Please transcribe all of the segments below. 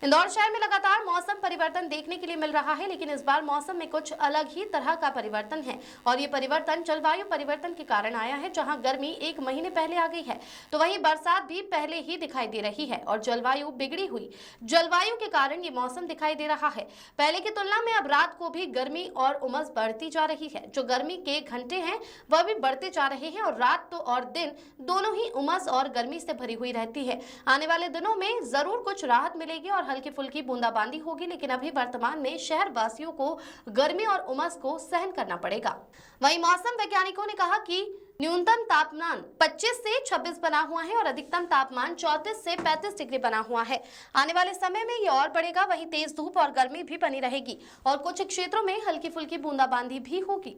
इंदौर शहर में लगातार मौसम परिवर्तन देखने के लिए मिल रहा है, लेकिन इस बार मौसम में कुछ अलग ही तरह का परिवर्तन है और ये परिवर्तन जलवायु परिवर्तन के कारण आया है। जहां गर्मी एक महीने पहले आ गई है तो वहीं बरसात भी पहले ही दिखाई दे रही है और जलवायु बिगड़ी हुई जलवायु के कारण ये मौसम दिखाई दे रहा है। पहले की तुलना में अब रात को भी गर्मी और उमस बढ़ती जा रही है। जो गर्मी के घंटे हैं वह भी बढ़ते जा रहे हैं और रात तो और दिन दोनों ही उमस और गर्मी से भरी हुई रहती है। आने वाले दिनों में जरूर कुछ राहत मिलेगी और हल्की फुल्की बूंदाबांदी होगी, लेकिन अभी वर्तमान में शहर वासियों को गर्मी और उमस को सहन करना पड़ेगा। वहीं मौसम वैज्ञानिकों ने कहा कि न्यूनतम तापमान 25 से 26 बना हुआ है और अधिकतम तापमान 34 से 35 डिग्री बना हुआ है। आने वाले समय में ये और बढ़ेगा। वहीं तेज धूप और गर्मी भी बनी रहेगी और कुछ क्षेत्रों में हल्की फुल्की बूंदाबांदी भी होगी।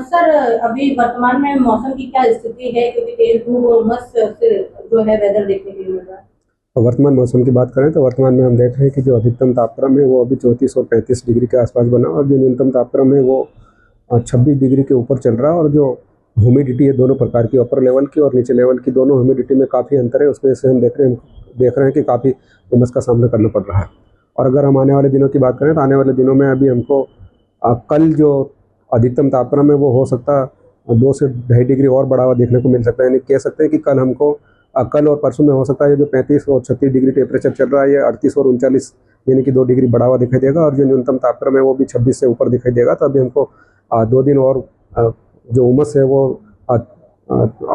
सर, अभी वर्तमान में मौसम की क्या स्थिति है, क्योंकि तेज धूप और उमस से जो है वेदर देखने के लिए मिल रहा है। वर्तमान मौसम की बात करें तो वर्तमान में हम देख रहे हैं कि जो अधिकतम तापक्रम है वो अभी 34 और 35 डिग्री के आसपास बना और जो न्यूनतम तापक्रम है वो 26 डिग्री के ऊपर चल रहा है और जो ह्यूमिडिटी है दोनों प्रकार की, अपर लेवल की और नीचे लेवल की, दोनों ह्यूमिडिटी में काफ़ी अंतर है। उसकी वजह से हम देख रहे हैं कि काफ़ी उमस का सामना करना पड़ रहा है। और अगर हम आने वाले दिनों की बात करें तो आने वाले दिनों में अभी हमको कल जो अधिकतम तापक्रम है वो हो सकता 2 से 2.5 डिग्री और बढ़ा हुआ देखने को मिल सकता है। यानी कह सकते हैं कि कल और परसों में हो सकता है जो 35 और 36 डिग्री टेम्परेचर चल रहा है ये 38 और 39 यानी कि 2 डिग्री बढ़ा हुआ दिखाई देगा और जो न्यूनतम तापक्रम है वो भी 26 से ऊपर दिखाई देगा। तो अभी हमको 2 दिन और जो उमस है वो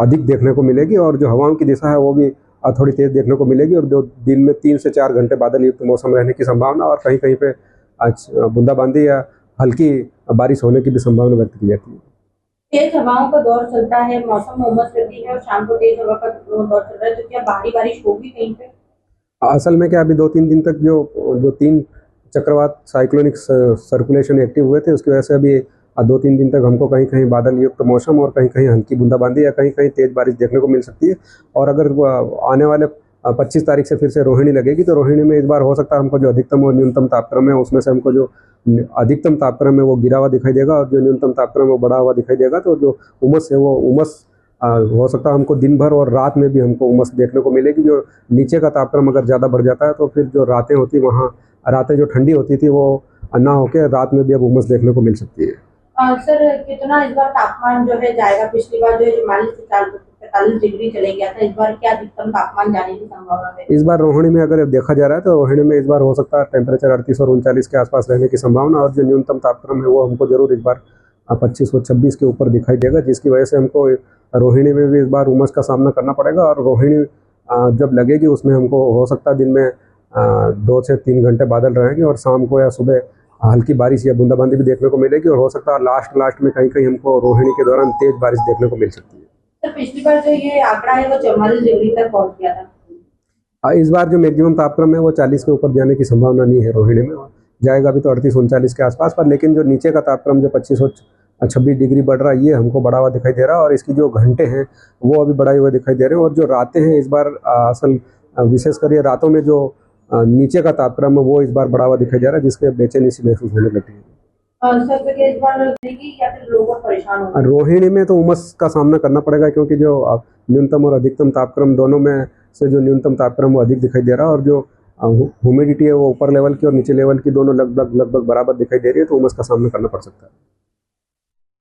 अधिक देखने को मिलेगी और जो हवाओं की दिशा है वो भी थोड़ी तेज़ देखने को मिलेगी और जो दिन में 3 से 4 घंटे बादल युक्त मौसम रहने की संभावना और कहीं कहीं पे आज बूंदाबांदी या हल्की बारिश होने की भी संभावना व्यक्त की जाती है। तेज हवाओं का दौर चलता है, मौसम में उमस रहती है और शाम को तेज हवा का दौर चल रहा है, तो क्या भारी बारिश होगी कहीं पे? असल में क्या अभी 2-3 दिन तक जो 3 चक्रवात साइक्लोनिक सर्कुलेशन एक्टिव हुए थे उसकी वजह से अभी 2-3 दिन तक हमको कहीं कहीं बादल युक्त मौसम और कहीं कहीं हल्की बूंदाबांदी या कहीं कहीं तेज बारिश देखने को मिल सकती है। और अगर आने वाले 25 तारीख से फिर से रोहिणी लगेगी तो रोहिणी में इस बार हो सकता है हमको जो अधिकतम और न्यूनतम तापक्रम है उसमें से हमको जो अधिकतम तापक्रम है वो गिरा हुआ दिखाई देगा और जो न्यूनतम तापक्रम है वो बढ़ा हुआ दिखाई देगा। तो जो उमस है वो उमस हो सकता है हमको दिन भर और रात में भी हमको उमस देखने को मिलेगी। जो नीचे का तापक्रम अगर ज़्यादा बढ़ जाता है तो फिर जो रातें होती वहाँ रातें जो ठंडी होती थी वो ना होकर रात में भी अब उमस देखने को मिल सकती है। सर, कितना इस बार तापमान जो है जाएगा? पिछली बार जो है 44 से 45 डिग्री चले गया था, इस बार क्या अधिकतम तापमान जाने की संभावना है? इस बार रोहिणी में अगर देखा जा रहा है तो रोहिणी में इस बार हो सकता है टेम्परेचर 38 और 39 के आसपास रहने की संभावना और जो न्यूनतम तापक्रम है वो हमको जरूर इस बार 25 और 26 के ऊपर दिखाई देगा, जिसकी वजह से हमको रोहिणी में भी इस बार उमस का सामना करना पड़ेगा। और रोहिणी जब लगेगी उसमें हमको हो सकता है दिन में 2 से 3 घंटे बादल रहेंगे और शाम को या सुबह हल्की बारिश या बूंदाबांदी भी देखने को मिलेगी और हो सकता है लास्ट में कहीं कहीं हमको रोहिणी के दौरान तेज बारिश देखने को मिल सकती है। सर, पिछली बार जो ये आंकड़ा है वो 44 डिग्री तक पहुंच गया था। इस बार जो मैक्सिमम तापक्रम है वो 40 के ऊपर जाने की संभावना नहीं है रोहिणी में, जाएगा अभी तो 38-39 के आसपास पर, लेकिन जो नीचे का तापक्रम जो 25 और 26 डिग्री बढ़ रहा है ये हमको बढ़ा हुआ दिखाई दे रहा है और इसकी जो घंटे हैं वो अभी बढ़ाए हुए दिखाई दे रहे हैं। और जो रातें हैं इस बार असल विशेषकर ये रातों में जो नीचे का तापक्रम है वो इस बार बढ़ा हुआ दिखाई दे रहा है, जिसके बेचैनी सी महसूस होने लगी है। सर, इस बार या फिर लोग परेशान होंगे? रोहिणी में तो उमस का सामना करना पड़ेगा क्योंकि जो न्यूनतम और अधिकतम तापक्रम दोनों में से जो न्यूनतम तापक्रम वो अधिक दिखाई दे रहा है और जो ह्यूमिडिटी है वो ऊपर लेवल की और नीचे लेवल की दोनों लगभग बराबर दिखाई दे रही है, तो उमस का सामना करना पड़ सकता है।